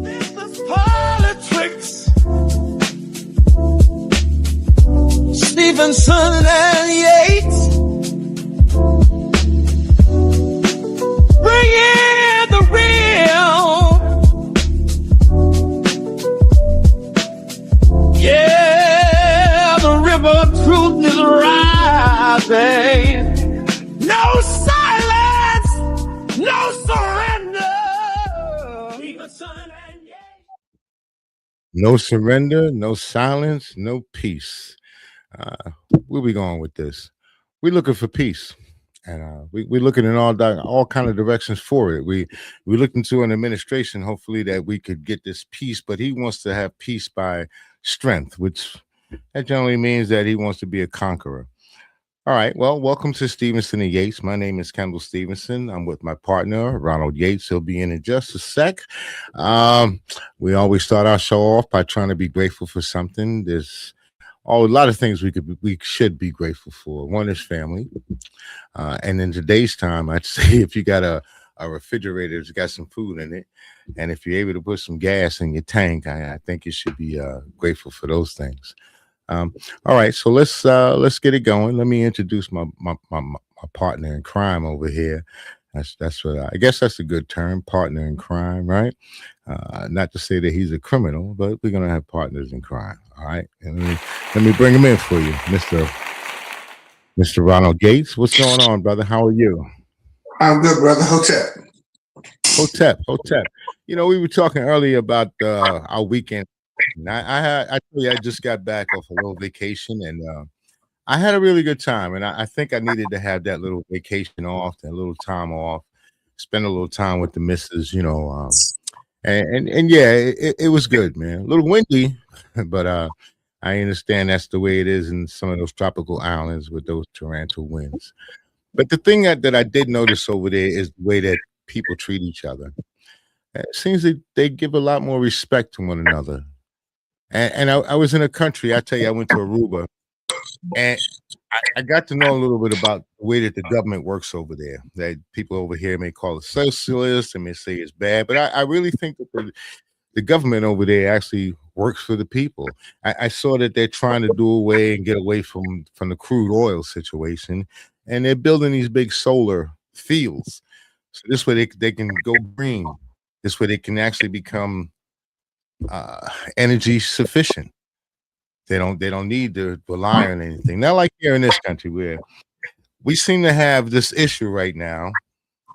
This is Politricks. Stevenson and Yates. Bring in the real. Yeah, the river of truth is rising. No silence, no surrender. No surrender, no silence, no peace. Where we going with this? We're looking for peace, and we're looking in all kind of directions for it. We looked into an administration, hopefully that we could get this peace, but he wants to have peace by strength, which that generally means that he wants to be a conqueror. All right. Well, welcome to Stevenson and Yates. My name is Kendall Stevenson. I'm with my partner, Ronald Yates. He'll be in just a sec. We always start our show off by trying to be grateful for something. There's a lot of things we should be grateful for. One is family. And in today's time, I'd say if you got a refrigerator that's got some food in it, and if you're able to put some gas in your tank, I think you should be grateful for those things. All right, so let's get it going. Let me introduce my partner in crime over here. That's what I guess that's a good term, partner in crime, right? Not to say that he's a criminal, but we're gonna have partners in crime. All right, and let me bring him in for you, Mr. Ronald Gates. What's going on, brother? How are you? I'm good, brother. Hotep. You know, we were talking earlier about our weekend. And I tell you, I just got back off a little vacation, and I had a really good time. And I think I needed to have that little vacation off, that little time off, spend a little time with the missus, you know. And yeah, it was good, man. A little windy, but I understand that's the way it is in some of those tropical islands with those torrential winds. But the thing that I did notice over there is the way that people treat each other. It seems that they give a lot more respect to one another. And I was in a country, I tell you, I went to Aruba, and I got to know a little bit about the way that the government works over there. That people over here may call it socialist and may say it's bad, but I really think that the government over there actually works for the people. I saw that they're trying to do away and get away from the crude oil situation, and they're building these big solar fields. So this way they can go green. This way they can actually become energy sufficient. They don't need to rely on anything. Not like here in this country where we seem to have this issue right now.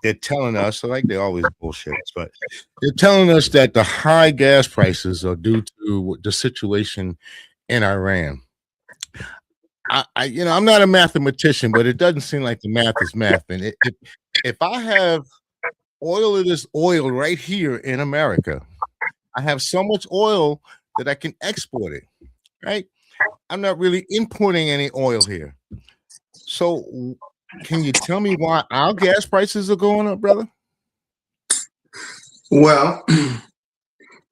They're telling us, so like they always bullshit, but they're telling us that the high gas prices are due to the situation in Iran. I'm not a mathematician, but it doesn't seem like the math is math. And if I have oil of this oil right here in America, I have so much oil that I can export it, right? I'm not really importing any oil here. So can you tell me why our gas prices are going up, brother? Well,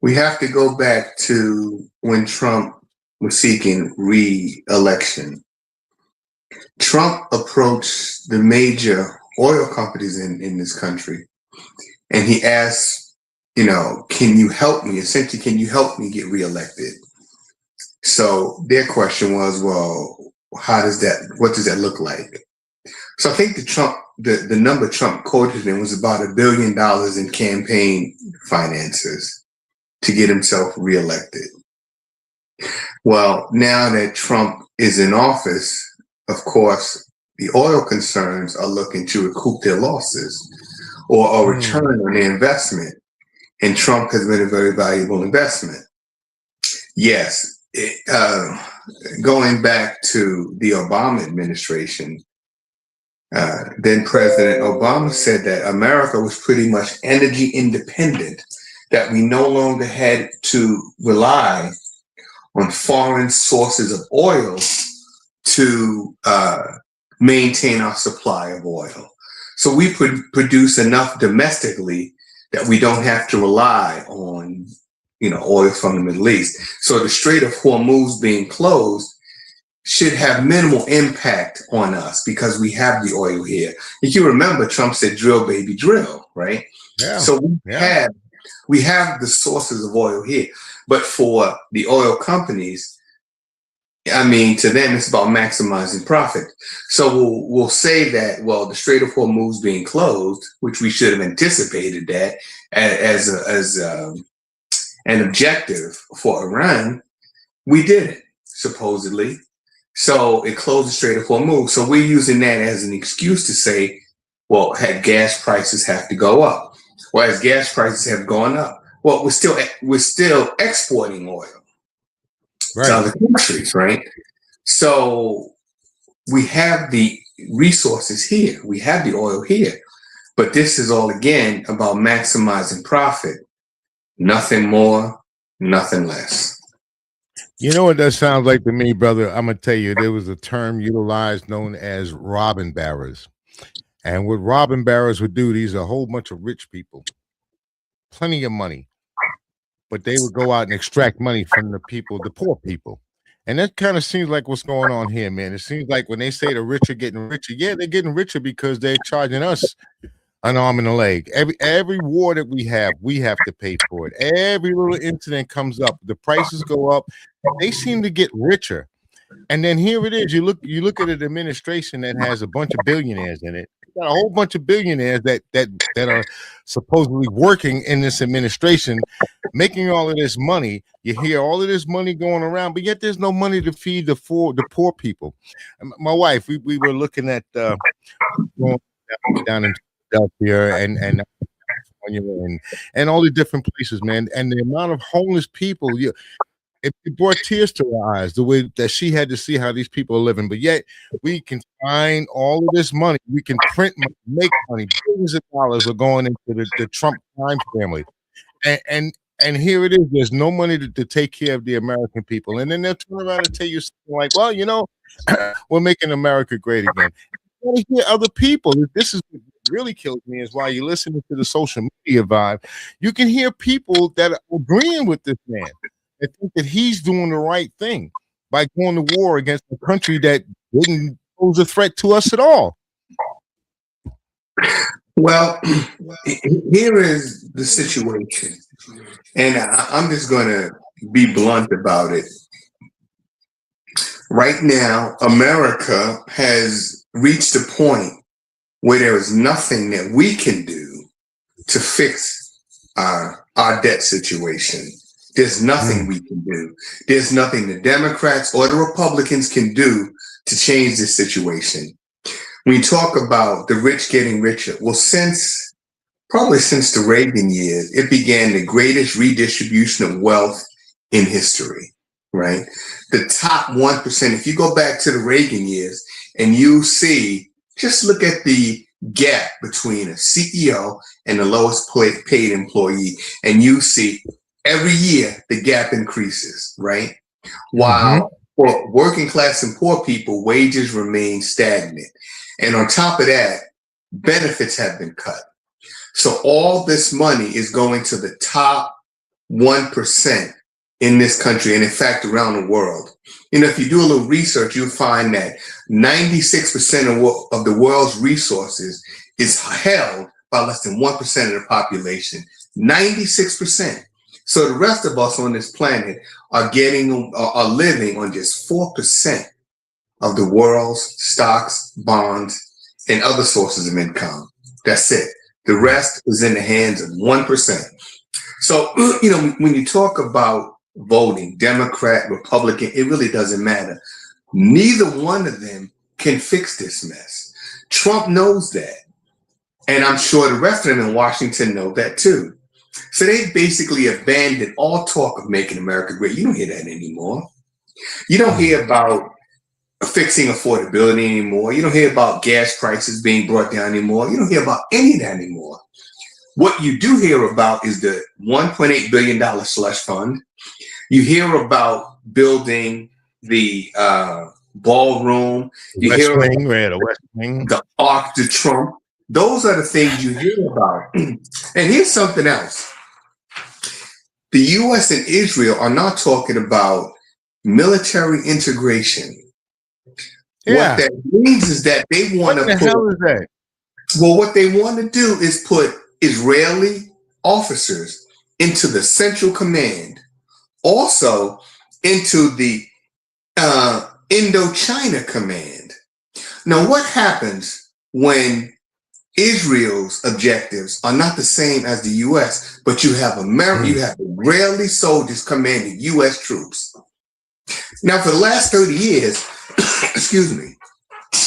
we have to go back to when Trump was seeking re-election. Trump approached the major oil companies in this country, and he asked, can you help me? Essentially, can you help me get reelected? So their question was, well, what does that look like? So I think the number Trump quoted in was about $1 billion in campaign finances to get himself reelected. Well, now that Trump is in office, of course, the oil concerns are looking to recoup their losses or a return on their investment. And Trump has been a very valuable investment. Yes, going back to the Obama administration, then President Obama said that America was pretty much energy independent, that we no longer had to rely on foreign sources of oil to maintain our supply of oil. So we produce enough domestically that we don't have to rely on, oil from the Middle East. So the Strait of Hormuz being closed should have minimal impact on us because we have the oil here. If you remember, Trump said, drill, baby, drill, right? Yeah. So Yeah. we have the sources of oil here. But for the oil companies, I mean, to them, it's about maximizing profit. So we'll say that, well, the Strait of Hormuz being closed, which we should have anticipated that as an objective for Iran, we didn't, supposedly. So it closed the Strait of Hormuz. So we're using that as an excuse to say, well, had gas prices have to go up. Well, as gas prices have gone up, well, we're still exporting oil to other countries, right? So we have the resources here. We have the oil here. But this is all, again, about maximizing profit. Nothing more, nothing less. You know what that sounds like to me, brother? I'm going to tell you, there was a term utilized known as robin barons. And what robin barons would do, these are a whole bunch of rich people, plenty of money, but they would go out and extract money from the people, the poor people. And that kind of seems like what's going on here, man. It seems like when they say the rich are getting richer, yeah, they're getting richer because they're charging us an arm and a leg. Every war that we have to pay for it. Every little incident comes up, the prices go up. They seem to get richer. And then here it is. You look at an administration that has a bunch of billionaires in it. You got a whole bunch of billionaires that are supposedly working in this administration, making all of this money. You hear all of this money going around, but yet there's no money to feed the poor people. My wife, we were looking at down in Philadelphia and all the different places, man, and the amount of homeless people. It brought tears to her eyes, the way that she had to see how these people are living. But yet we can find all of this money. We can print money, make money. Billions of dollars are going into the Trump crime family. And here it is. There's no money to take care of the American people. And then they'll turn around and tell you something like, well, we're making America great again. You want to hear other people. This is what really kills me, is while you're listening to the social media vibe, you can hear people that are agreeing with this man. I think that he's doing the right thing by going to war against a country that didn't pose a threat to us at all. Well, here is the situation, and I'm just going to be blunt about it. Right now, America has reached a point where there is nothing that we can do to fix our debt situation. There's nothing we can do. There's nothing the Democrats or the Republicans can do to change this situation. When you talk about the rich getting richer, well, probably since the Reagan years, it began the greatest redistribution of wealth in history, right? The top 1%, if you go back to the Reagan years and you see, just look at the gap between a CEO and the lowest paid employee, and you see every year the gap increases, right? While for working class and poor people, wages remain stagnant. And on top of that, benefits have been cut. So all this money is going to the top 1% in this country, and in fact, around the world. If you do a little research, you'll find that 96% of the world's resources is held by less than 1% of the population. 96%. So the rest of us on this planet are living on just 4% of the world's stocks, bonds, and other sources of income. That's it. The rest is in the hands of 1%. So, when you talk about voting, Democrat, Republican, it really doesn't matter. Neither one of them can fix this mess. Trump knows that. And I'm sure the rest of them in Washington know that too. So they basically abandoned all talk of making America great. You don't hear that anymore. You don't hear about fixing affordability anymore. You don't hear about gas prices being brought down anymore. You don't hear about any of that anymore. What you do hear about is the $1.8 billion slush fund. You hear about building the ballroom. You hear about the Arc de Trump. Those are the things you hear about. And here's something else. The U.S. and Israel are not talking about military integration What Yeah. that means is that they want What to the put, hell is that? well, what they want to do is put Israeli officers into the Central Command, also into the Indochina Command. Now, what happens when Israel's objectives are not the same as the U.S., but you have you have Israeli soldiers commanding U.S. troops? Now, for the last 30 years, excuse me,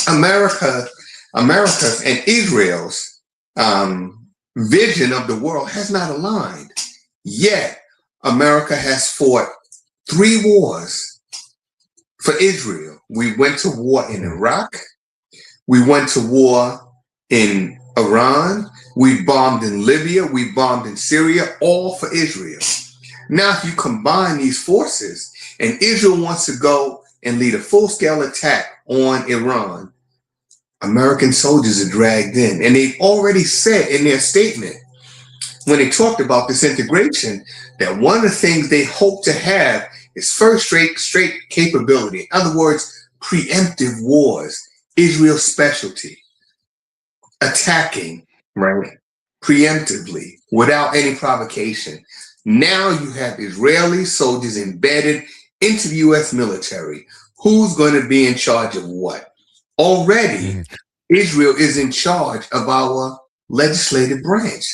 America's and Israel's vision of the world has not aligned. Yet, America has fought 3 wars for Israel. We went to war in Iraq. We went to war in Iran. We bombed in Libya. We bombed in Syria, all for Israel. Now, if you combine these forces and Israel wants to go and lead a full-scale attack on Iran, American soldiers are dragged in. And they've already said in their statement, when they talked about this integration, that one of the things they hope to have is first straight capability. In other words, preemptive wars, Israel's specialty, attacking, right, preemptively, without any provocation. Now you have Israeli soldiers embedded into the U.S. military. Who's going to be in charge of what? Already, Israel is in charge of our legislative branch.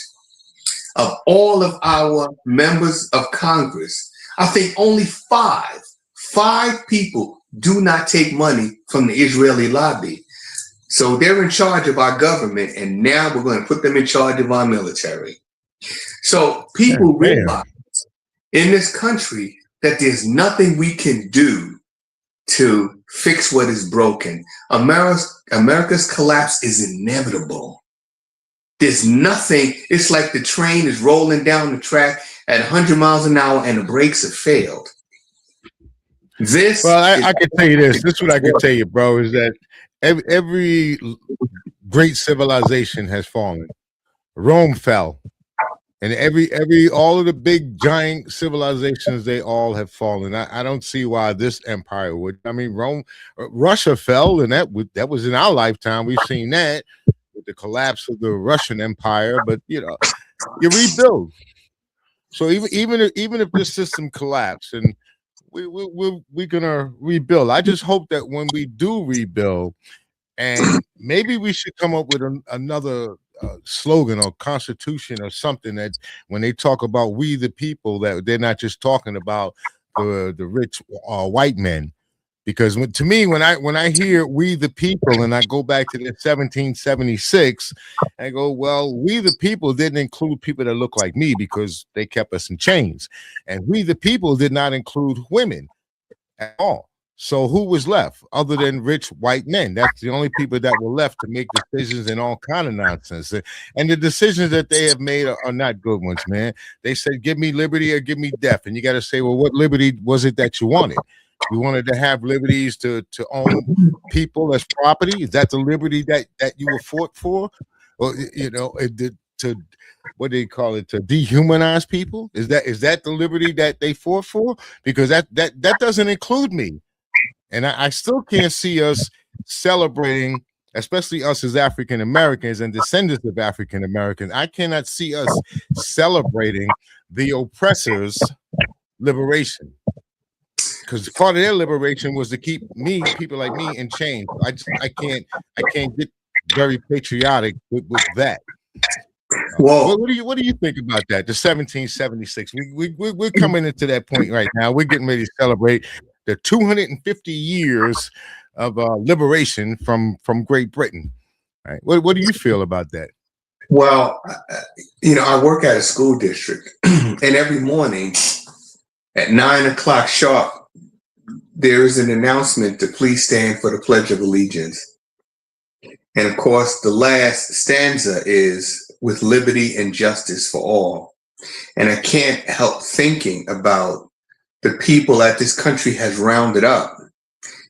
Of all of our members of Congress, I think only five people do not take money from the Israeli lobby. So they're in charge of our government, and now we're going to put them in charge of our military. So people realize in this country that there's nothing we can do to fix what is broken. America's collapse is inevitable. There's nothing. It's like the train is rolling down the track at 100 miles an hour and the brakes have failed. I can tell you this. This is what I can tell you, bro, is that every great civilization has fallen. Rome fell. And all of the big giant civilizations, they all have fallen. I don't see why this empire would. I mean, Russia fell, and that was in our lifetime. We've seen that with the collapse of the Russian Empire. But you rebuild. So even if this system collapsed, and we're gonna rebuild. I just hope that when we do rebuild, and maybe we should come up with another slogan or constitution or something, that when they talk about we the people, that they're not just talking about the rich white men. Because to me, when I hear we the people, and I go back to the 1776, I go, well, we the people didn't include people that look like me, because they kept us in chains. And we the people did not include women at all. So who was left other than rich white men? That's the only people that were left to make decisions and all kind of nonsense. And the decisions that they have made are not good ones, man. They said, give me liberty or give me death. And you got to say, well, what liberty was it that you wanted? You wanted to have liberties to own people as property? Is that the liberty that you were fought for? Or, to what do you call it? To dehumanize people? Is that the liberty that they fought for? Because that doesn't include me. And I still can't see us celebrating, especially us as African Americans and descendants of African Americans. I cannot see us celebrating the oppressors' liberation, because part of their liberation was to keep people like me, in chains. I can't get very patriotic with that. Well, what do you think about that? The 1776. We're coming into that point right now. We're getting ready to celebrate the 250 years of liberation from Great Britain. Right? What do you feel about that? Well, I work at a school district, and every morning at 9 o'clock sharp, there is an announcement to please stand for the Pledge of Allegiance. And of course, the last stanza is with liberty and justice for all. And I can't help thinking about the people that this country has rounded up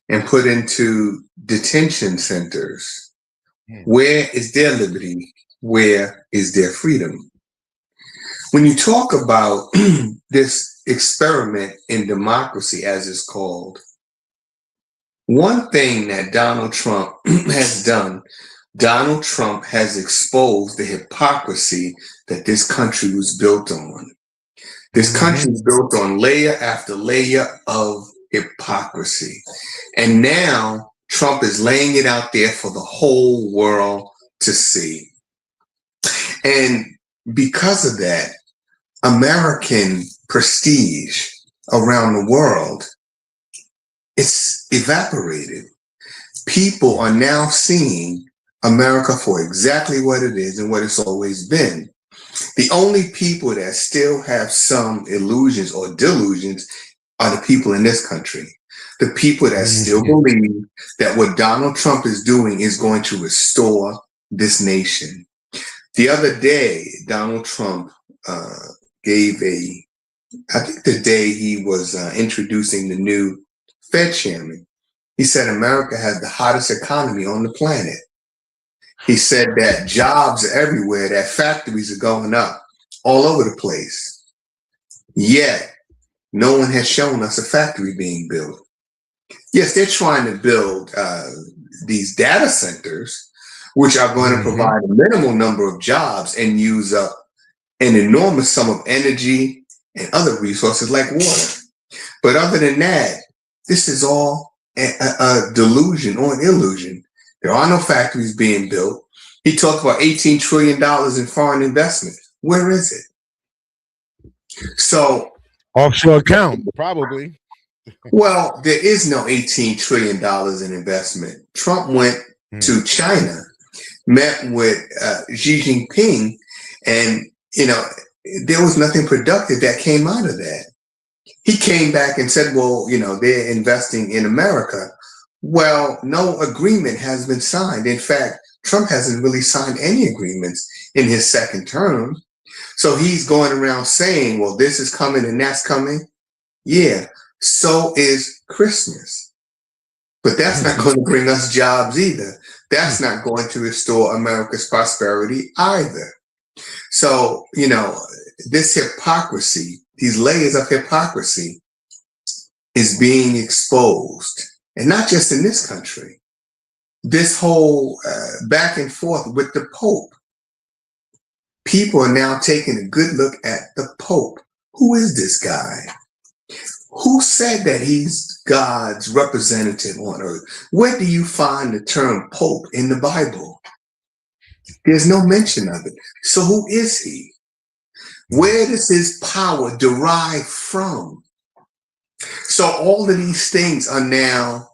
and put into detention centers. Where is their liberty? Where is their freedom? When you talk about this experiment in democracy, as it's called, One thing that Donald Trump has done, Donald Trump has exposed the hypocrisy that this country was built on. This country is built on layer after layer of hypocrisy. And now Trump is laying it out there for the whole world to see. And because of that, American prestige around the world, it's evaporated. People are now seeing America for exactly what it is and what it's always been. The only people that still have some illusions or delusions are the people in this country. The people that still believe that what Donald Trump is doing is going to restore this nation. The other day, Donald Trump gave I think the day he was introducing the new Fed chairman, he said America has the hottest economy on the planet. He said that jobs are everywhere, that factories are going up all over the place. Yet, no one has shown us a factory being built. Yes, they're trying to build these data centers, which are going to provide a minimal number of jobs and use up an enormous sum of energy and other resources like water. But other than that, this is all a delusion or an illusion. There are no factories being built. He talked about $18 trillion in foreign investment. Where is it? So, offshore account, probably. Well, there is no $18 trillion in investment. Trump went to China, met with Xi Jinping, and there was nothing productive that came out of that. He came back and said, well, they're investing in America. Well, no agreement has been signed. In fact, Trump hasn't really signed any agreements in his second term. So he's going around saying, well, this is coming and that's coming. Yeah, so is Christmas. But that's not going to bring us jobs either. That's not going to restore America's prosperity either. So, this hypocrisy, these layers of hypocrisy is being exposed. And not just in this country. This whole back and forth with the Pope. People are now taking a good look at the Pope. Who is this guy? Who said that he's God's representative on earth? Where do you find the term Pope in the Bible? There's no mention of it. So who is he? Where does his power derive from? So all of these things are now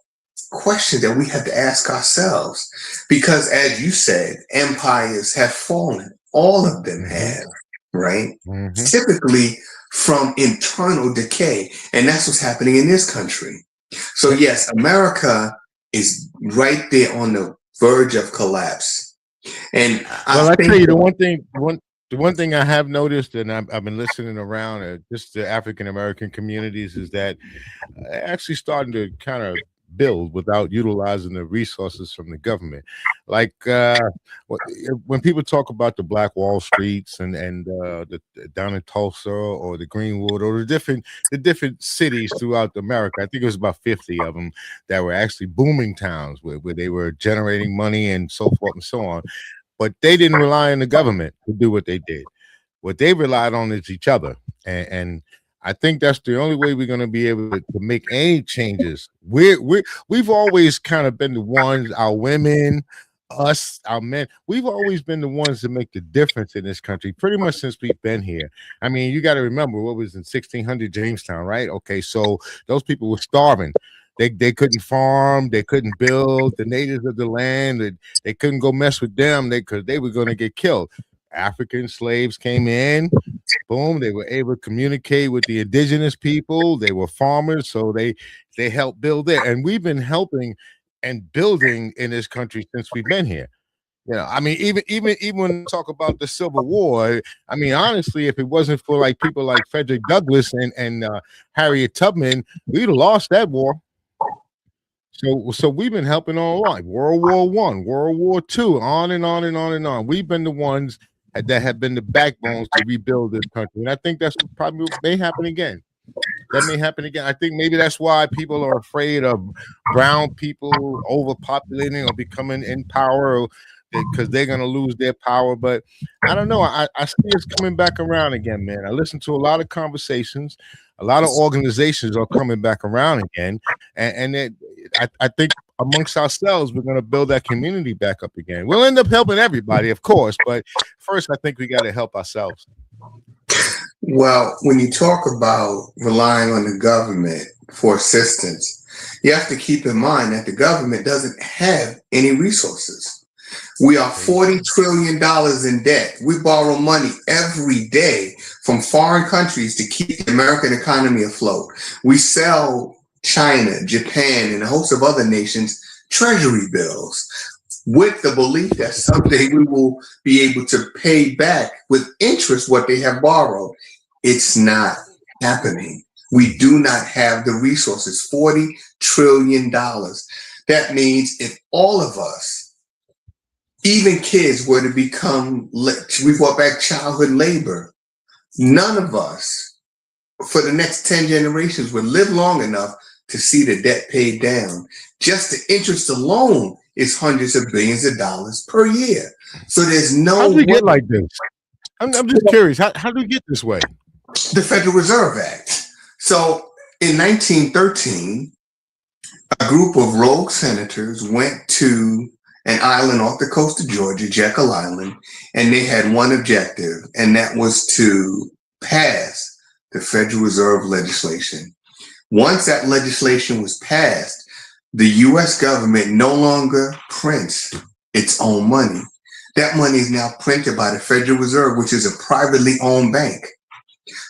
questions that we have to ask ourselves, because as you said, empires have fallen. All of them have, right? Typically from internal decay. And that's what's happening in this country. So yes, America is right there on the verge of collapse. And I tell you, the one thing I have noticed, and I've been listening around at just the African American communities, is that actually starting to kind of build without utilizing the resources from the government. Like when people talk about the Black Wall Streets and the down in Tulsa or the Greenwood or the different cities throughout America, I think it was about 50 of them that were actually booming towns where they were generating money and so forth and so on. But they didn't rely on the government to do what they did. What they relied on is each other. And I think that's the only way we're going to be able to make any changes. We've always kind of been the ones, our women, us, our men, we've always been the ones that make the difference in this country pretty much since we've been here. I mean, you got to remember what was in 1600 Jamestown, right? Okay, so those people were starving. They couldn't farm, they couldn't build. The natives of the land, they couldn't go mess with them because they were going to get killed. African slaves came in, boom, they were able to communicate with the indigenous people. They were farmers, so they helped build it. And we've been helping and building in this country since we've been here. I mean, even when we talk about the Civil War, I mean, honestly, if it wasn't for like people like Frederick Douglass and Harriet Tubman, we'd have lost that war. So we've been helping all along. World War I, World War II, on and on and on and on. We've been the ones that have been the backbones to rebuild this country, and I think that's probably may happen again. that may happen again. I think maybe that's why people are afraid of brown people overpopulating or becoming in power, because they're going to lose their power. But I don't know. I see it's coming back around again, man. I listen to a lot of conversations. A lot of organizations are coming back around again, I think amongst ourselves we're going to build that community back up again. We'll end up helping everybody, of course, but first I think we got to help ourselves. Well, when you talk about relying on the government for assistance, you have to keep in mind that the government doesn't have any resources. We are $40 trillion in debt. We borrow money every day from foreign countries to keep the American economy afloat. We sell China, Japan, and a host of other nations treasury bills with the belief that someday we will be able to pay back with interest what they have borrowed. It's not happening. We do not have the resources, $40 trillion. That means if all of us, even kids, were to become, we brought back childhood labor, none of us for the next 10 generations would live long enough to see the debt paid down. Just the interest alone is hundreds of billions of dollars per year. So there's no How do we get like this? I'm just curious. How do we get this way? The Federal Reserve Act. So in 1913, a group of rogue senators went to an island off the coast of Georgia, Jekyll Island, and they had one objective, and that was to pass the Federal Reserve legislation. Once that legislation was passed, the U.S. government no longer prints its own money. That money is now printed by the Federal Reserve, which is a privately owned bank.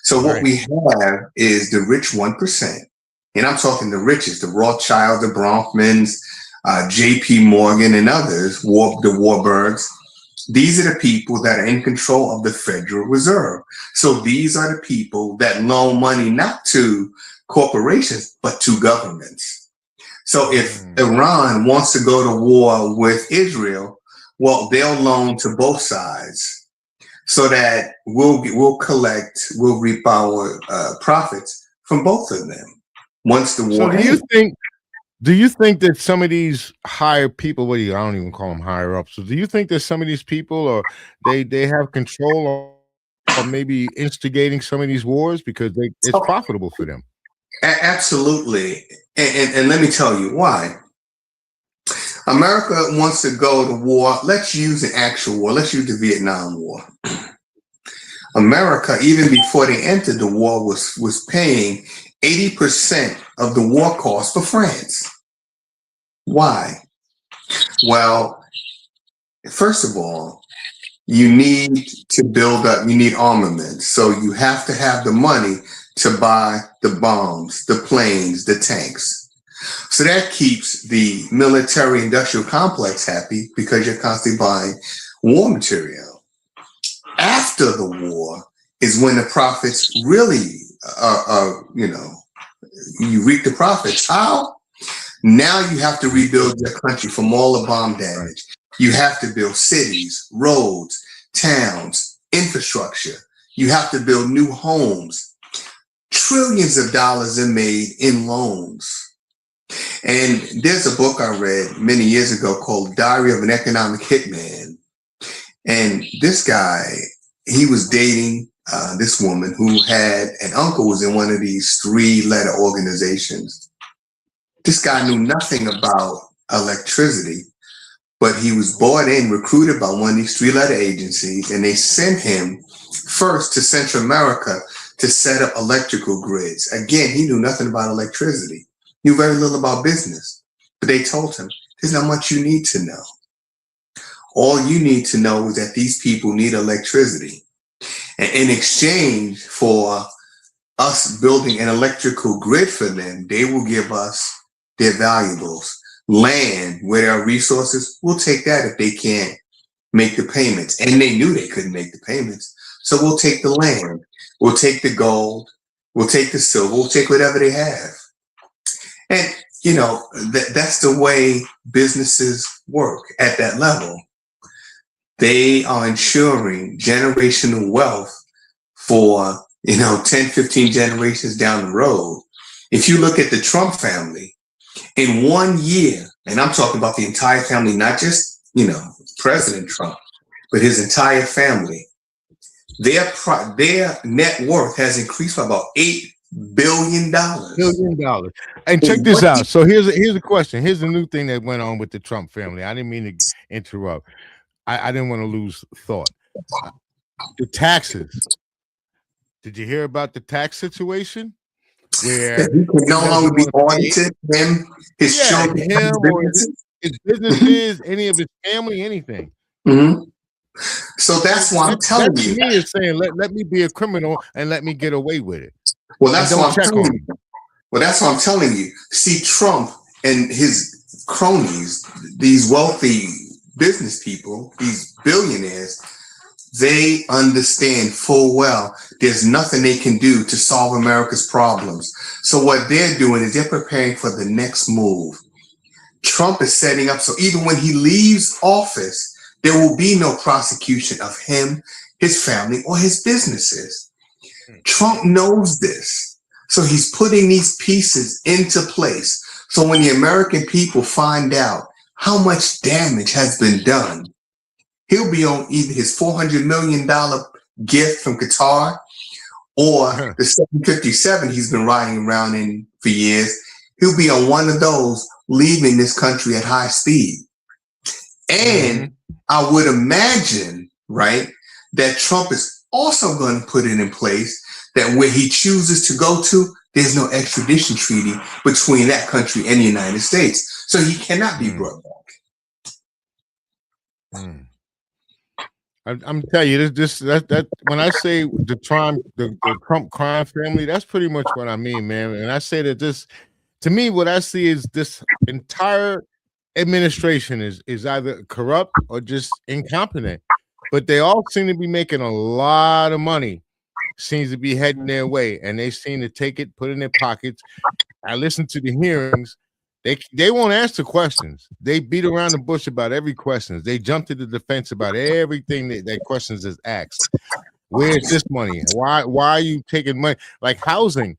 So what we have is the rich 1%, and I'm talking the richest, the Rothschilds, the Bronfmans, J.P. Morgan and others, the Warburgs. These are the people that are in control of the Federal Reserve. So these are the people that loan money not to corporations, but to governments. So if Iran wants to go to war with Israel, well, they'll loan to both sides so that we'll reap our profits from both of them once the war ends. Do you think that some of these higher people, I don't even call them higher ups, so do you think that some of these people or they have control or maybe instigating some of these wars because it's profitable for them? Absolutely. And let me tell you why. America wants to go to war. Let's use an actual war. Let's use the Vietnam War. America, even before they entered the war, was paying 80% of the war cost for France. Why? Well, first of all, you need to build up, you need armament. So you have to have the money to buy the bombs, the planes, the tanks. So that keeps the military industrial complex happy because you're constantly buying war material. After the war is when the profits really you reap the profits. How? Now you have to rebuild your country from all the bomb damage. You have to build cities, roads, towns, infrastructure. You have to build new homes. Trillions of dollars are made in loans. And there's a book I read many years ago called Diary of an Economic Hitman. And this guy, he was dating this woman who had an uncle who was in one of these 3-letter organizations. This guy knew nothing about electricity, but he was bought in, recruited by one of these 3-letter agencies, and they sent him first to Central America to set up electrical grids. Again, he knew nothing about electricity, knew very little about business, but they told him, there's not much you need to know. All you need to know is that these people need electricity. And in exchange for us building an electrical grid for them, they will give us their valuables. Land, where there are resources, we'll take that if they can't make the payments. And they knew they couldn't make the payments. So we'll take the land, we'll take the gold, we'll take the silver, we'll take whatever they have. And, that's the way businesses work at that level. They are ensuring generational wealth for 10, 15 generations down the road, if you look at the Trump family, in 1 year, and I'm talking about the entire family, not just, President Trump, but his entire family, their net worth has increased by about $8 billion. $1 billion. And check this out. So here's a question. Here's a new thing that went on with the Trump family. I didn't mean to interrupt. I didn't want to lose thought. The taxes. Did you hear about the tax situation? Where he can no longer be audited, his children, or his businesses, any of his family, anything. Mm-hmm. So that's why I'm telling you. That to me is saying, let me be a criminal and let me get away with it. Well, that's what I'm telling you. Well, that's what I'm telling you. See, Trump and his cronies, these wealthy business people, these billionaires, they understand full well there's nothing they can do to solve America's problems. So what they're doing is they're preparing for the next move. Trump is setting up so even when he leaves office, there will be no prosecution of him, his family, or his businesses. Trump knows this. So he's putting these pieces into place. So when the American people find out how much damage has been done, he'll be on either his $400 million gift from Qatar or the 757 he's been riding around in for years. He'll be on one of those, leaving this country at high speed. And I would imagine, right, that Trump is also going to put it in place that where he chooses to go to, there's no extradition treaty between that country and the United States. So he cannot be brought back. I'm telling you, that when I say the Trump crime family, that's pretty much what I mean, man. And I say that this, to me, what I see is this entire administration is either corrupt or just incompetent. But they all seem to be making a lot of money, seems to be heading their way, and they seem to take it, put it in their pockets. I listened to the hearings. They won't answer questions. They beat around the bush about every question. They jump to the defense about everything that questions is asked. Where's this money? Why are you taking money? Like housing.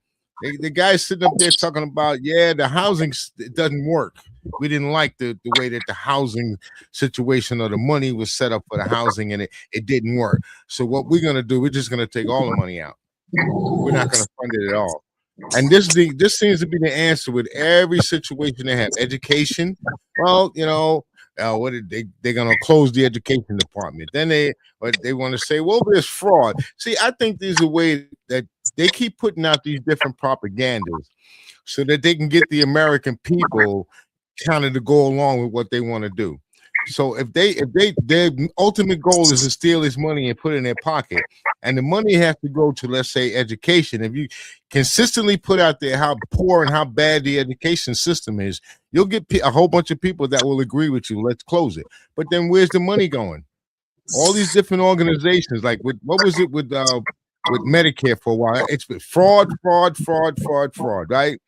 The guy's sitting up there talking about, the housing doesn't work. We didn't like the way that the housing situation or the money was set up for the housing, and it didn't work. So what we're going to do, we're just going to take all the money out. We're not going to fund it at all. And this seems to be the answer with every situation they have. Education, well, what they're going to close the education department. Then they want to say, well, there's fraud. See, I think there's a way that they keep putting out these different propagandas so that they can get the American people kind of to go along with what they want to do. So if their ultimate goal is to steal this money and put it in their pocket, and the money has to go to, let's say, education. If you consistently put out there how poor and how bad the education system is, you'll get a whole bunch of people that will agree with you. Let's close it. But then where's the money going? All these different organizations, like what was it with Medicare for a while? It's been fraud, right?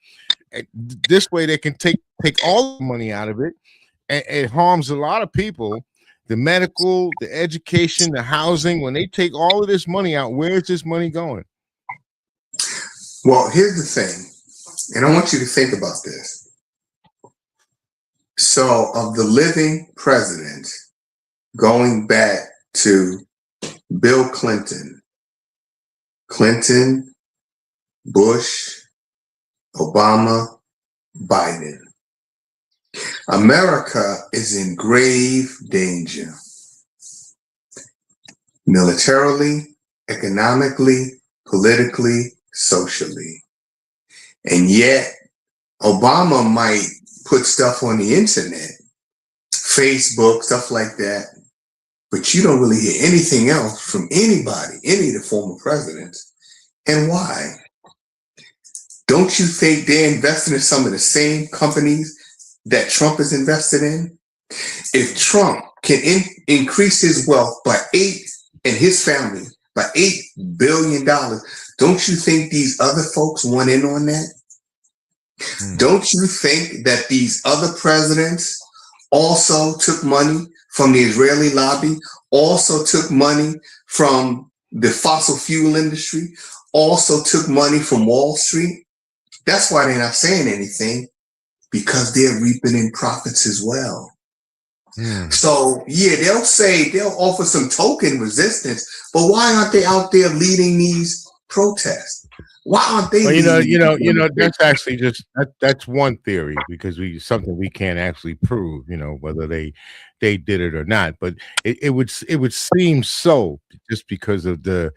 And this way they can take all the money out of it. And it harms a lot of people, the medical, the education, the housing. When they take all of this money out, where is this money going? Well, here's the thing, and I want you to think about this. So of the living presidents, going back to Bill Clinton, Bush, Obama, Biden, America is in grave danger. Militarily, economically, politically, socially. And yet, Obama might put stuff on the internet, Facebook, stuff like that, but you don't really hear anything else from anybody, any of the former presidents. And why? Don't you think they're investing in some of the same companies that Trump is invested in? If Trump can increase his wealth by and his family by $8 billion, don't you think these other folks want in on that? Don't you think that these other presidents also took money from the Israeli lobby, also took money from the fossil fuel industry, also took money from Wall Street. That's why they're not saying anything, because they're reaping in profits as well. So yeah, they'll offer some token resistance, but why aren't they out there leading these protests? Why aren't they? Well, that's actually that's one theory, because something we can't actually prove, whether they did it or not. But it would seem so, just because of the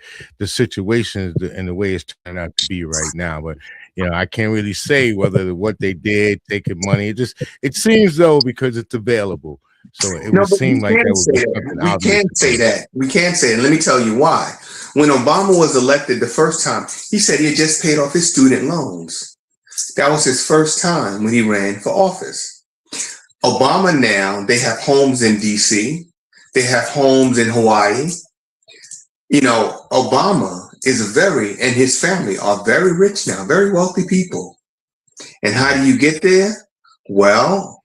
situation and the way it's turning out to be right now. But I can't really say whether what they did, taking money. It seems though, because it's available. So it would seem like that would be something we can't say that. We can't say it. Let me tell you why. When Obama was elected the first time, he said he had just paid off his student loans. That was his first time when he ran for office. Obama now, they have homes in DC. They have homes in Hawaii. Obama and his family are very rich now, very wealthy people. And how do you get there? Well,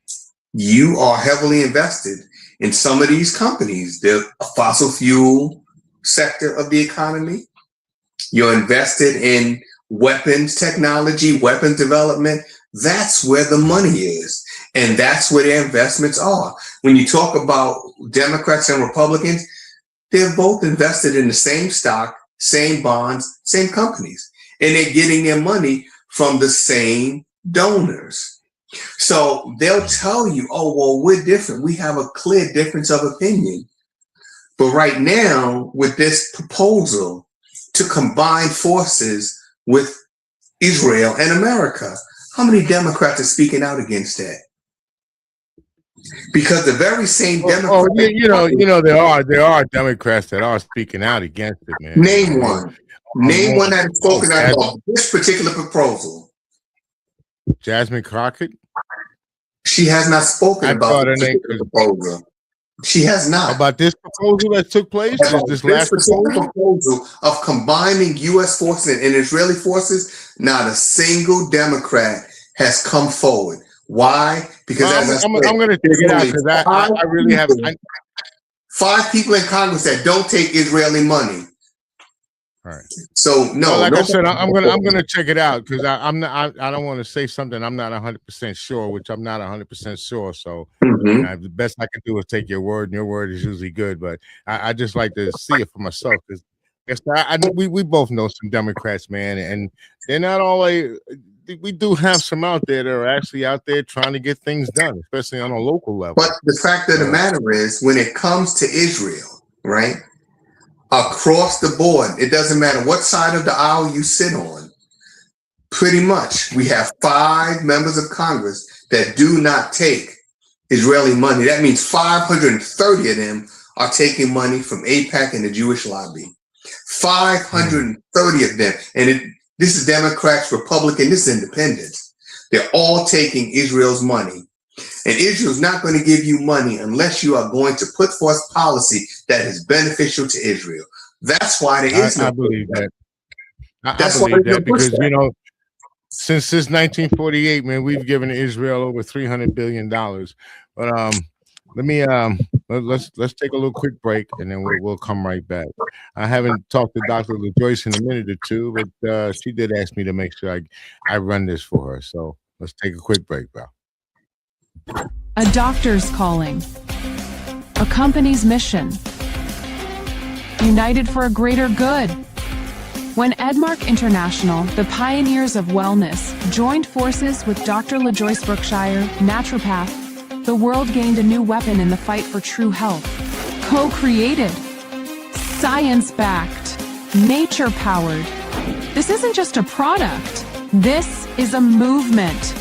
you are heavily invested in some of these companies, the fossil fuel sector of the economy. You're invested in weapons technology, weapons development. That's where the money is. And that's where their investments are. When you talk about Democrats and Republicans, they're both invested in the same stock, same bonds, same companies. And they're getting their money from the same donors. So they'll tell you, oh, well, we're different. We have a clear difference of opinion. But right now, with this proposal to combine forces with Israel and America, how many Democrats are speaking out against that? Because the very same Democrats. There are Democrats that are speaking out against it, man. Name one. Name one that has spoken out about this particular proposal. Jasmine Crockett? She has not spoken about this proposal. She has not. About this proposal that took place? This last proposal of combining U.S. forces and Israeli forces, not a single Democrat has come forward. Why? Because I'm going to take it out, because I really have 5 people in Congress that don't take Israeli money. All right. So no, well, like I said, I'm gonna check it out, because I don't want to say something I'm not 100% sure, which I'm not 100% sure. So the best I can do is take your word, and your word is usually good. But I just like to see it for myself, because we both know some Democrats, man, and they're not all we do have some out there that are actually out there trying to get things done, especially on a local level. But the fact of the matter is, when it comes to Israel, right? Across the board, it doesn't matter what side of the aisle you sit on. Pretty much, we have 5 members of Congress that do not take Israeli money. That means 530 of them are taking money from AIPAC and the Jewish lobby. 530 of them. And this is Democrats, Republicans, this is independents. They're all taking Israel's money. And Israel's not going to give you money unless you are going to put forth policy that is beneficial to Israel. That's why there is I believe that. I believe that because, since 1948, man, we've given Israel over $300 billion. But let me let's take a little quick break, and then we'll come right back. I haven't talked to Dr. LaJoyce in a minute or two, but she did ask me to make sure I run this for her. So let's take a quick break, bro. A doctor's calling. A company's mission. United for a greater good. When Edmark International, the pioneers of wellness, joined forces with Dr. LaJoyce Brookshire, naturopath, the world gained a new weapon in the fight for true health. Co-created, science-backed, nature-powered. This isn't just a product. This is a movement.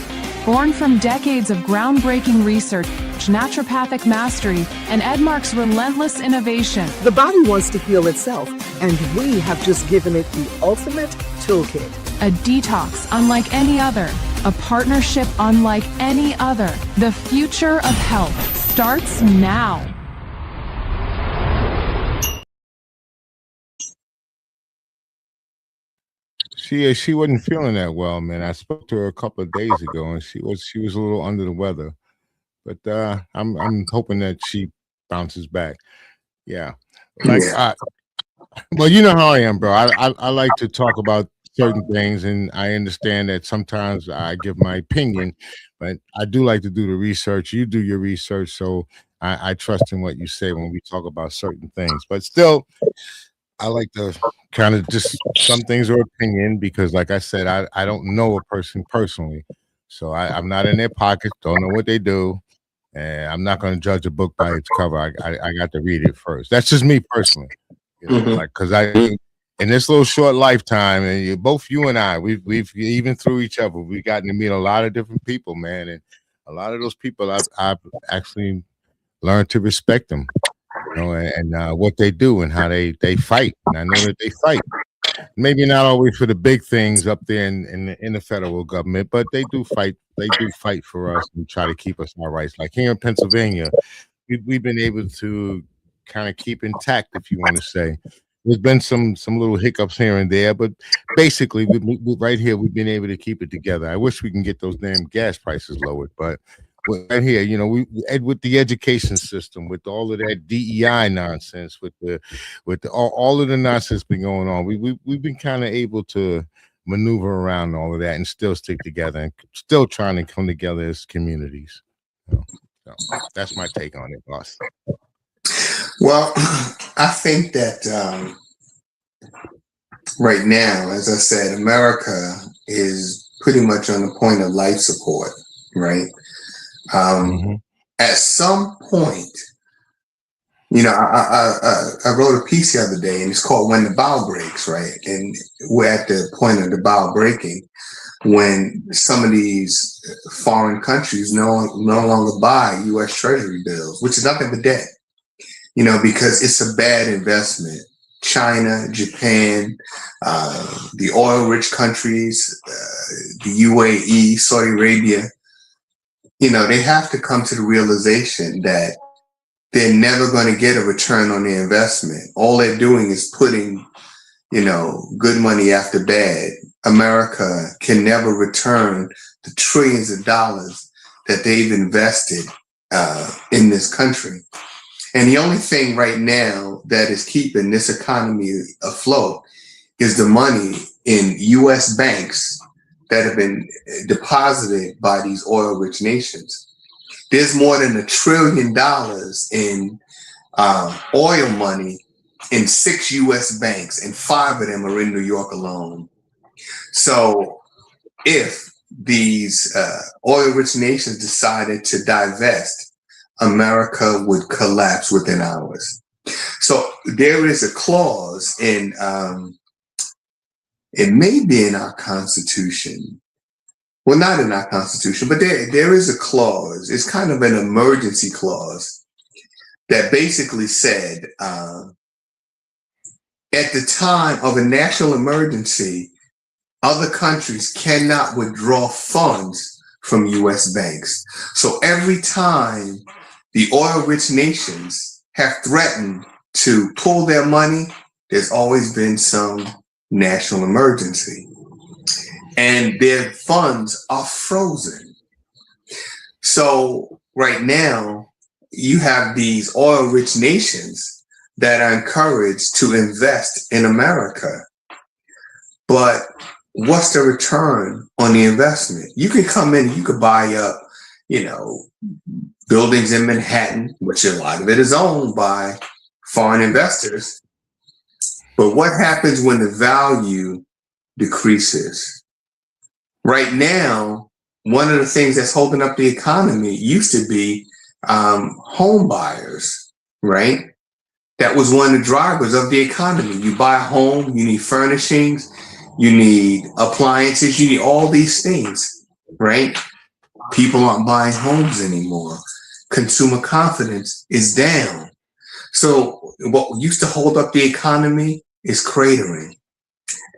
Born from decades of groundbreaking research, naturopathic mastery, and Edmark's relentless innovation. The body wants to heal itself, and we have just given it the ultimate toolkit. A detox unlike any other. A partnership unlike any other. The future of health starts now. She wasn't feeling that well, man. I spoke to her a couple of days ago, and she was a little under the weather. But I'm hoping that she bounces back. Yeah. Well, you know how I am, bro. I like to talk about certain things, and I understand that sometimes I give my opinion, but I do like to do the research. You do your research, so I trust in what you say when we talk about certain things. But still, I like to kind of just some things are opinion because, like I said, I don't know a person personally, so I'm not in their pockets, don't know what they do, and I'm not going to judge a book by its cover. I got to read it first. That's just me personally, Mhm. like because in this little short lifetime, and both you and I, we've even through each other, we've gotten to meet a lot of different people, man, and a lot of those people I've actually learned to respect them, and what they do and how they fight, and I know that they fight. Maybe not always for the big things up there in the federal government, but they do fight. They do fight for us and try to keep us our rights. Like here in Pennsylvania, we've been able to kind of keep intact, if you want to say. There's been some little hiccups here and there, but basically, right here, we've been able to keep it together. I wish we can get those damn gas prices lowered, but right here, with the education system, with all of that DEI nonsense, with all of the nonsense been going on, we've been kind of able to maneuver around all of that and still stick together and still trying to come together as communities. So that's my take on it, boss. Well, I think that right now, as I said, America is pretty much on the point of life support, right? At some point, I wrote a piece the other day, and it's called "When the Bow Breaks," right? And we're at the point of the bow breaking when some of these foreign countries no longer buy U.S. Treasury bills, which is nothing but debt. Because it's a bad investment. China, Japan, the oil-rich countries, the UAE, Saudi Arabia, they have to come to the realization that they're never going to get a return on their investment. All they're doing is putting, good money after bad. America can never return the trillions of dollars that they've invested in this country. And the only thing right now that is keeping this economy afloat is the money in U.S. banks that have been deposited by these oil-rich nations. There's more than $1 trillion in oil money in 6 U.S. banks, and 5 of them are in New York alone. So if these oil-rich nations decided to divest, America would collapse within hours. So there is a clause in, it may be in our Constitution. Well, not in our Constitution, but there is a clause. It's kind of an emergency clause that basically said, at the time of a national emergency, other countries cannot withdraw funds from U.S. banks. So every time the oil-rich nations have threatened to pull their money, there's always been some national emergency. And their funds are frozen. So right now, you have these oil-rich nations that are encouraged to invest in America. But what's the return on the investment? You can come in, you could buy up, buildings in Manhattan, which a lot of it is owned by foreign investors. But what happens when the value decreases? Right now, one of the things that's holding up the economy used to be home buyers, right? That was one of the drivers of the economy. You buy a home, you need furnishings, you need appliances, you need all these things, right? People aren't buying homes anymore. Consumer confidence is down. So what used to hold up the economy is cratering.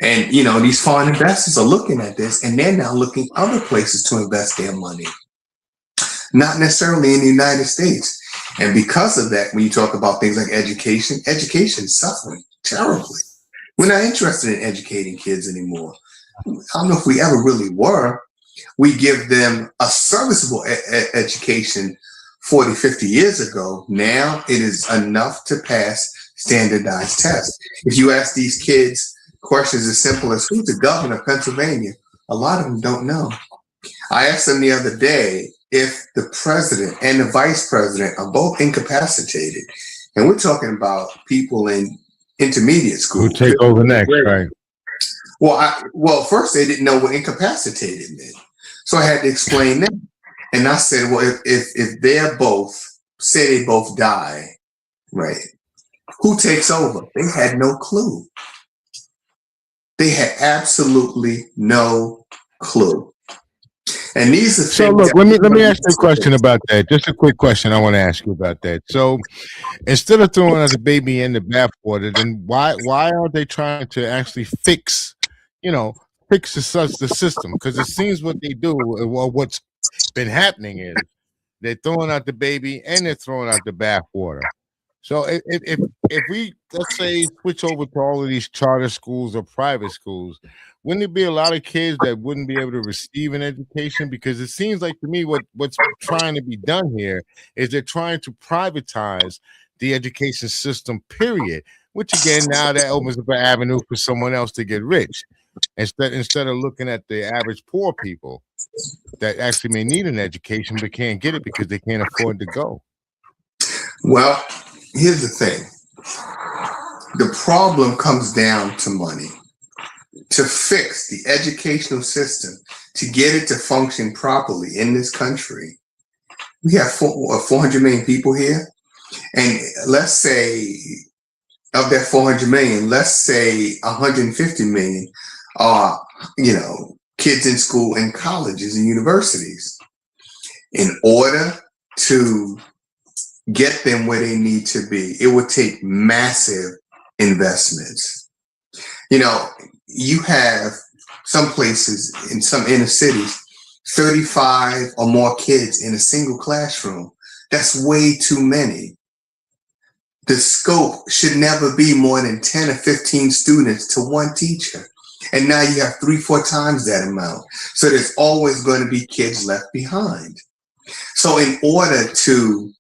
And, these foreign investors are looking at this, and they're now looking other places to invest their money, not necessarily in the United States. And because of that, when you talk about things like education is suffering terribly. We're not interested in educating kids anymore. I don't know if we ever really were. We give them a serviceable education 40, 50 years ago. Now it is enough to pass standardized test. If you ask these kids questions as simple as who's the governor of Pennsylvania, a lot of them don't know. I asked them the other day if the president and the vice president are both incapacitated. And we're talking about people in intermediate school. Who take over next, right? Well, first they didn't know what incapacitated meant. So I had to explain that. And I said, well, if they're both, say they both die, right? Who takes over? They had no clue. They had absolutely no clue. And these are things. So look, let me ask you a question about that. Just a quick question I want to ask you about that. So instead of throwing out the baby in the bathwater, then why are they trying to actually fix the system? Because it seems what they do, or what's been happening is they're throwing out the baby and they're throwing out the bathwater. So if we, let's say, switch over to all of these charter schools or private schools, wouldn't there be a lot of kids that wouldn't be able to receive an education? Because it seems like to me what's trying to be done here is they're trying to privatize the education system, period. Which again, now that opens up an avenue for someone else to get rich. Instead of looking at the average poor people that actually may need an education but can't get it because they can't afford to go. Well, here's the thing. The problem comes down to money. To fix the educational system, to get it to function properly in this country, we have 400 million people here. And let's say of that 400 million, let's say 150 million are, kids in school and colleges and universities. In order to get them where they need to be, it would take massive investments. You have some places in some inner cities, 35 or more kids in a single classroom. That's way too many. The scope should never be more than 10 or 15 students to one teacher. And now you have 3-4 times that amount. So there's always going to be kids left behind. So in order to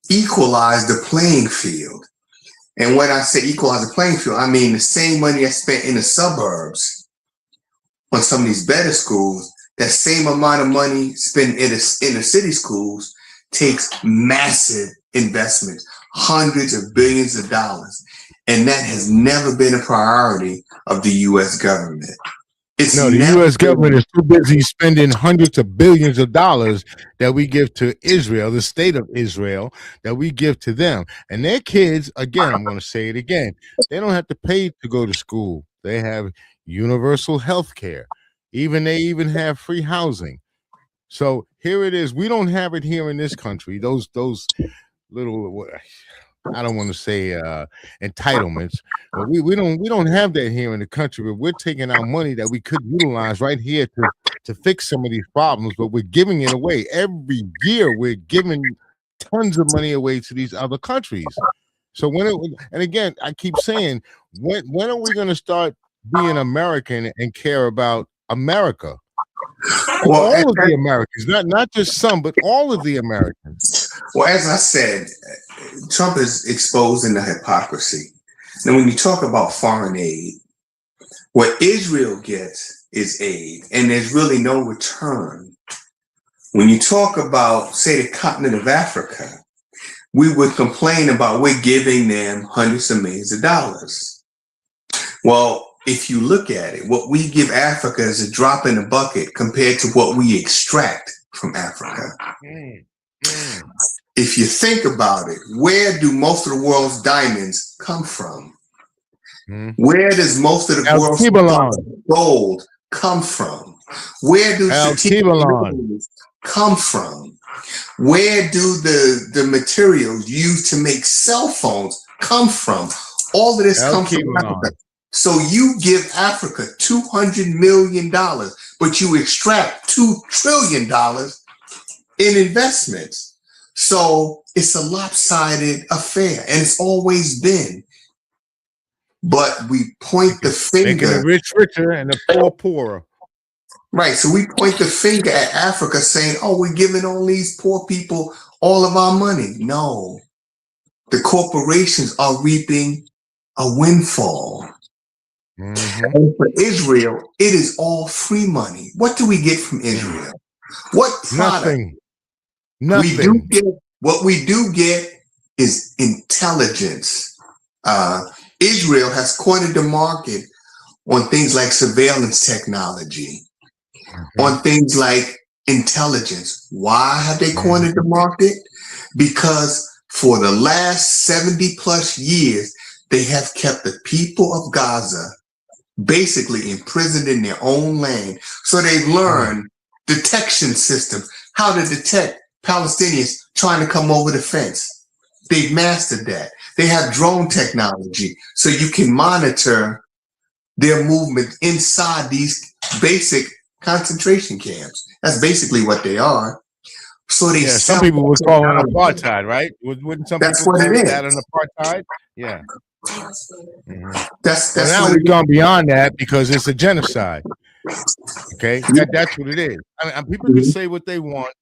equalize the playing field, and when I say equalize the playing field, I mean the same money that's spent in the suburbs on some of these better schools, that same amount of money spent in the inner city schools takes massive investments, hundreds of billions of dollars. And that has never been a priority of the U.S. government. The U.S. government is too busy spending hundreds of billions of dollars that we give to Israel, the state of Israel, that we give to them. And their kids, again, I'm going to say it again, they don't have to pay to go to school. They have universal health care. They even have free housing. So here it is. We don't have it here in this country. Those little, I don't want to say entitlements, but we don't have that here in the country. But we're taking our money that we could utilize right here to fix some of these problems, but we're giving it away every year. We're giving tons of money away to these other countries. So and again, I keep saying, when are we going to start being American and care about America? Well, all of the Americans, not just some, but all of the Americans. Well, as I said, Trump is exposing the hypocrisy. Now, when you talk about foreign aid, what Israel gets is aid, and there's really no return. When you talk about, say, the continent of Africa, we would complain about we're giving them hundreds of millions of dollars. Well, if you look at it, what we give Africa is a drop in the bucket compared to what we extract from Africa. If you think about it, where do most of the world's diamonds come from? Where does most of the world's gold come from? Where do strategic come from? Where do the materials used to make cell phones come from? All of this comes from Africa. So you give Africa $200 million, but you extract $2 trillion in investments. So it's a lopsided affair, and it's always been. But we point the finger. Making the rich richer and the poor poorer. Right. So we point the finger at Africa saying, oh, we're giving all these poor people all of our money. No. the corporations are reaping a windfall. Mhm. And for Israel, it is all free money. What do we get from Israel? What product? Nothing. We do get, what we do get is intelligence. Israel has cornered the market on things like surveillance technology, on things like intelligence. Why have they cornered the market? Because for the last 70 plus years, they have kept the people of Gaza basically imprisoned in their own land. So they've learned detection systems, how to detect Palestinians trying to come over the fence. They've mastered that. They have drone technology, so you can monitor their movement inside these basic concentration camps. That's basically what they are. So they some people would call it apartheid, right? Wouldn't some That's people what call it is. that an apartheid? Yeah. That's Well, now what we've gone beyond that because it's a genocide. Okay, that's what it is. I mean, people can say what they want,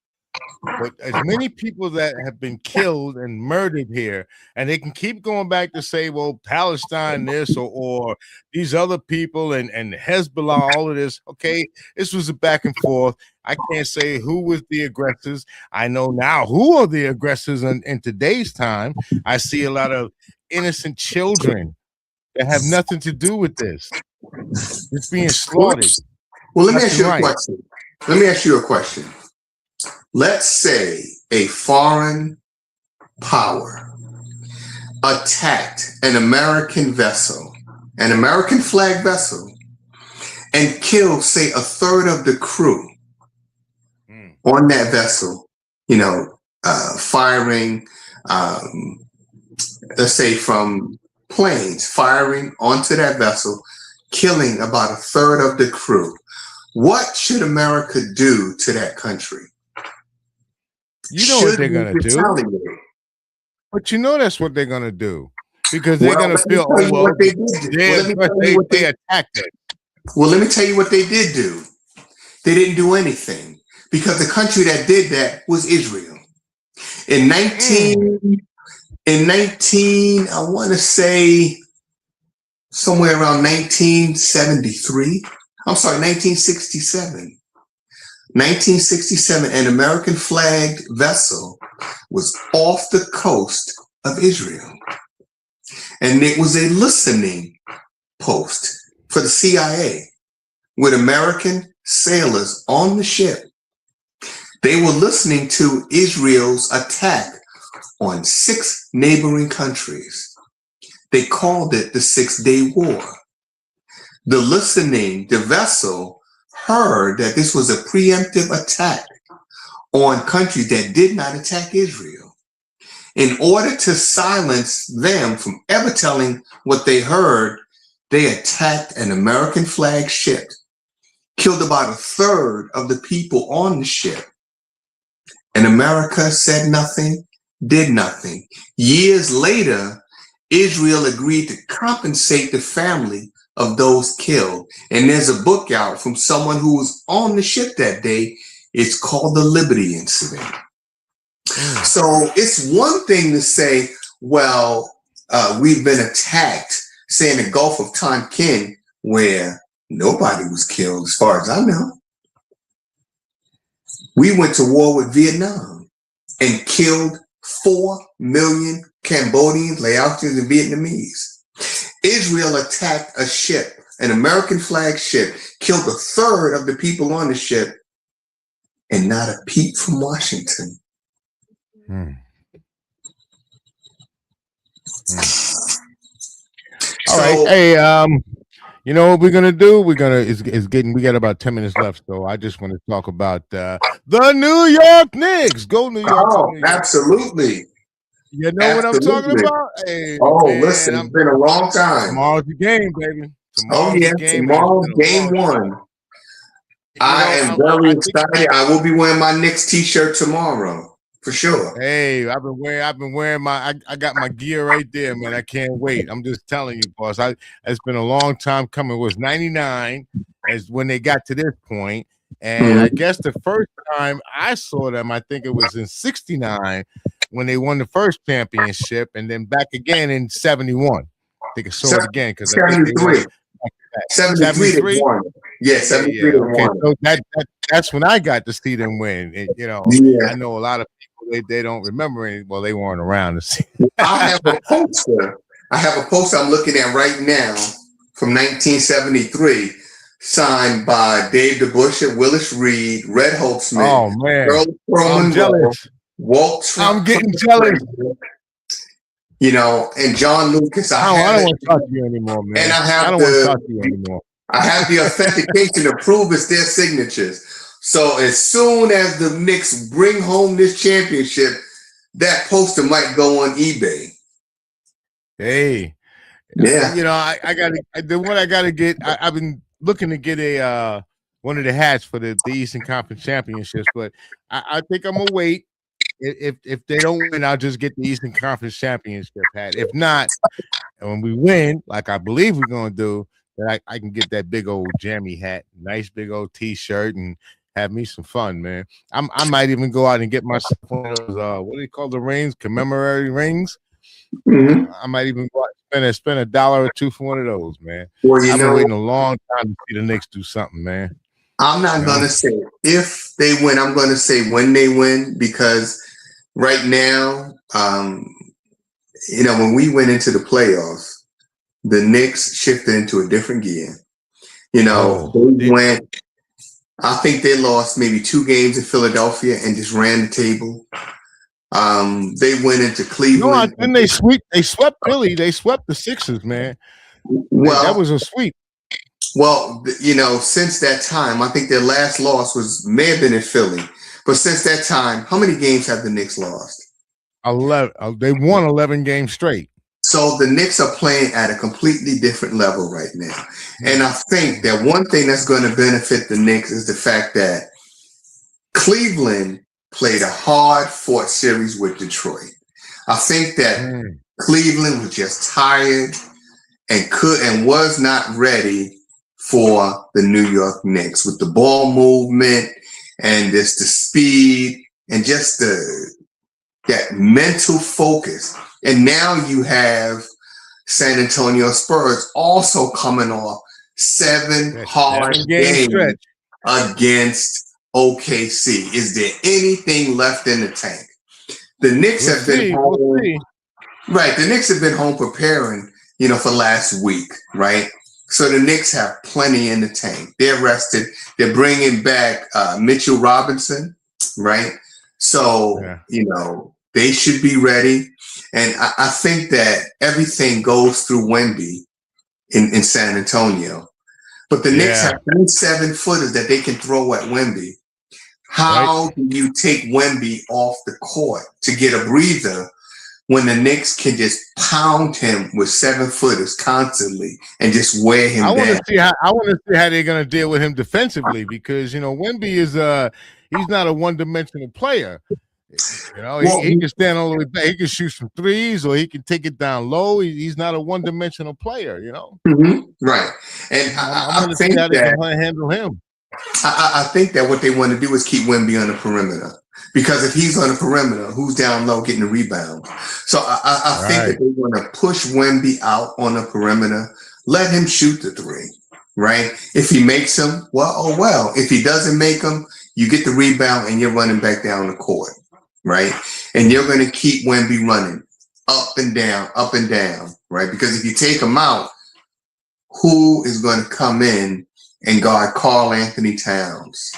but as many people that have been killed and murdered here, and they can keep going back to say, well, Palestine this or these other people and Hezbollah, all of this. Okay, this was a back and forth. I can't say who was the aggressors. I know now who are the aggressors in today's time. I see a lot of innocent children that have nothing to do with this. It's being slaughtered. Well, let me ask you a question. Let me ask you a question. Let's say a foreign power attacked an American vessel, an American flag vessel, and killed, say, a third of the crew on that vessel, firing, let's say from planes, firing onto that vessel, killing about a third of the crew. What should America do to that country? You know what they're going to do. But that's what they're going to do. Because they're going to feel, they attacked it. Well, let me tell you what they did do. They didn't do anything. Because the country that did that was Israel. In 19, I want to say somewhere around 1973. I'm sorry, 1967. 1967, an American flagged vessel was off the coast of Israel. And it was a listening post for the CIA with American sailors on the ship. They were listening to Israel's attack on 6 neighboring countries. They called it the 6-Day War. The vessel heard that this was a preemptive attack on countries that did not attack Israel. In order to silence them from ever telling what they heard, they attacked an American flag ship, killed about a third of the people on the ship. And America said nothing, did nothing. Years later, Israel agreed to compensate the family of those killed. And there's a book out from someone who was on the ship that day. It's called The Liberty Incident. So it's one thing to say, well, we've been attacked, say in the Gulf of Tonkin, where nobody was killed, as far as I know. We went to war with Vietnam and killed 4 million Cambodians, Laotians, and Vietnamese. Israel attacked a ship, an American flag ship, killed a third of the people on the ship, and not a peep from Washington. All right. Hey, you know what we're gonna do? We got about 10 minutes left, so I just want to talk about the New York Knicks. Go New York! Oh, New York. Absolutely. You know what I'm talking about? Hey, man, listen, it's been a long time. Tomorrow's the game, baby. Tomorrow's game 1. I am very excited. I will be wearing my Knicks t-shirt tomorrow, for sure. Hey, I've been wearing my I got my gear right there, man. I can't wait. I'm just telling you, boss. It's been a long time coming. It was 99 as when they got to this point. And I guess the first time I saw them, I think it was in 69. when they won the first championship, and then back again in '71. I think I saw it again because I think they won 73 they won. Yeah, 73 they okay. won. So that's when I got to see them win. And, Yeah. I know a lot of people they don't remember it. Well, they weren't around to see. I have a poster. I'm looking at right now from 1973, signed by Dave DeBusschere, Willis Reed, Red Holtzman, Oh man, I'm jealous. Walt Trump. I'm getting jealous. And John Lucas. I don't want to talk to you anymore, man. And I don't want to talk to you anymore. I have the authentication to prove it's their signatures. So as soon as the Knicks bring home this championship, that poster might go on eBay. Hey, yeah. I gotta get. I've been looking to get a one of the hats for the Eastern Conference Championships, but I think I'm gonna wait. If they don't win, I'll just get the Eastern Conference Championship hat. If not, and when we win, like I believe we're gonna do, then I can get that big old jammy hat, nice big old T-shirt, and have me some fun, man. I might even go out and get myself one of those what do you call the rings? Commemorative rings. Mm-hmm. I might even go out and spend $1 or $2 for one of those, man. Well, I've been waiting a long time to see the Knicks do something, man. I'm not going to say if they win. I'm going to say when they win, because right now, when we went into the playoffs, the Knicks shifted into a different gear. They went. I think they lost maybe 2 games in Philadelphia and just ran the table. They went into Cleveland. No, and they swept Philly. They swept the Sixers, man. Well, that was a sweep. Well, since that time, I think their last loss may have been in Philly. But since that time, how many games have the Knicks lost? 11. They won 11 games straight. So the Knicks are playing at a completely different level right now. And I think that one thing that's going to benefit the Knicks is the fact that Cleveland played a hard-fought series with Detroit. I think that Cleveland was just tired and was not ready for the New York Knicks with the ball movement and the speed and just that mental focus. And now you have San Antonio Spurs also coming off 7 hard games against OKC. Is there anything left in the tank? The Knicks have been home. Right. The Knicks have been home preparing, for last week. Right. So the Knicks have plenty in the tank. They're rested. They're bringing back Mitchell Robinson. Right. So, they should be ready. And I think that everything goes through Wemby in San Antonio. But the Knicks have 3 7-footers that they can throw at Wemby. How do you take Wemby off the court to get a breather when the Knicks can just pound him with 7-footers constantly and just wear him down? I want to see how they're going to deal with him defensively, because Wemby is he's not a one-dimensional player. He can stand all the way back. He can shoot some threes, or he can take it down low. He's not a one-dimensional player, Mm-hmm. Right. And I want to see how they can handle him. I think that what they want to do is keep Wemby on the perimeter, because if he's on the perimeter, who's down low getting the rebound? So I think that they want to push Wemby out on the perimeter, let him shoot the 3, right? If he makes them, well. If he doesn't make them, you get the rebound and you're running back down the court. Right. And you're going to keep Wemby running up and down, right? Because if you take him out, who is going to come in and guard Karl Anthony Towns?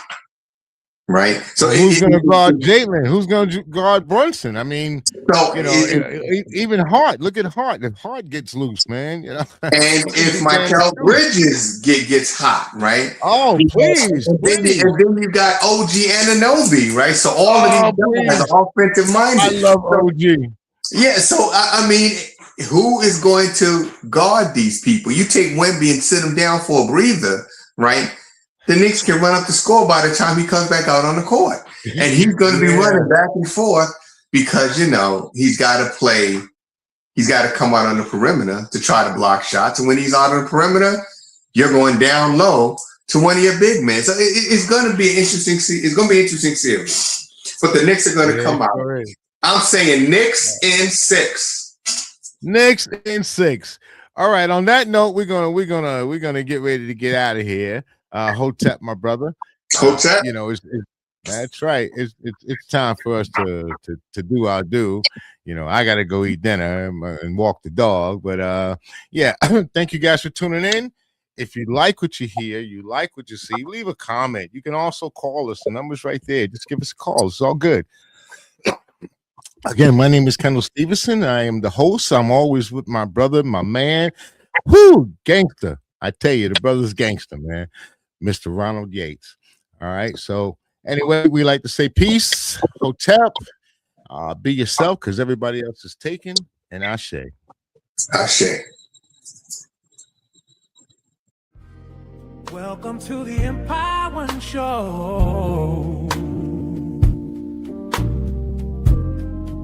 Right. So who's going to guard Jalen? Who's going to guard Brunson? I mean, even Hart. Look at Hart. If Hart gets loose, man. And if Mikal Bridges gets hot, right? Oh, please. And then you got OG Anunoby, right? So all of these guys are offensive minded. I love OG. Yeah. So I mean, who is going to guard these people? You take Wemby and sit him down for a breather, right? The Knicks can run up the score by the time he comes back out on the court. And he's going to be running back and forth because, he's got to play. He's got to come out on the perimeter to try to block shots. And when he's out on the perimeter, you're going down low to one of your big men. So it's going to be an interesting series. But the Knicks are going to come out I'm saying Knicks in 6. Knicks in 6. All right. On that note, we're gonna get ready to get out of here. Hotep, my brother. Hotep. That's right. It's time for us to do our due. I gotta go eat dinner and walk the dog. But yeah, thank you guys for tuning in. If you like what you hear, you like what you see, leave a comment. You can also call us. The number's right there. Just give us a call. It's all good. Again, my name is Kendall Stevenson. I am the host. I'm always with my brother, my man. Whoo, gangster. I tell you, the brother's gangster, man. Mr. Ronald Yates. All right. So anyway, we like to say peace. Hotep. Be yourself because everybody else is taken. And Ashe. Ashe. Welcome to the Empire One Show,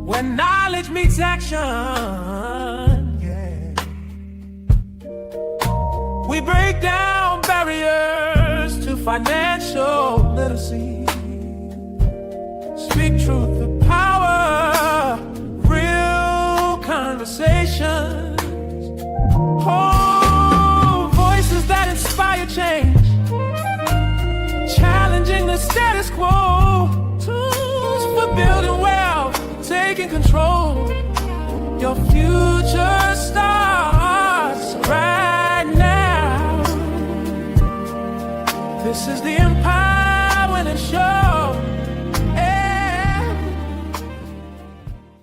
where knowledge meets action. Yeah. We break down barriers to financial literacy. Speak truth to power, real conversations. Oh, voices that inspire change, challenging the status quo. Tools for building wealth, taking control. Your future starts right now. This is the Empire Winning Show.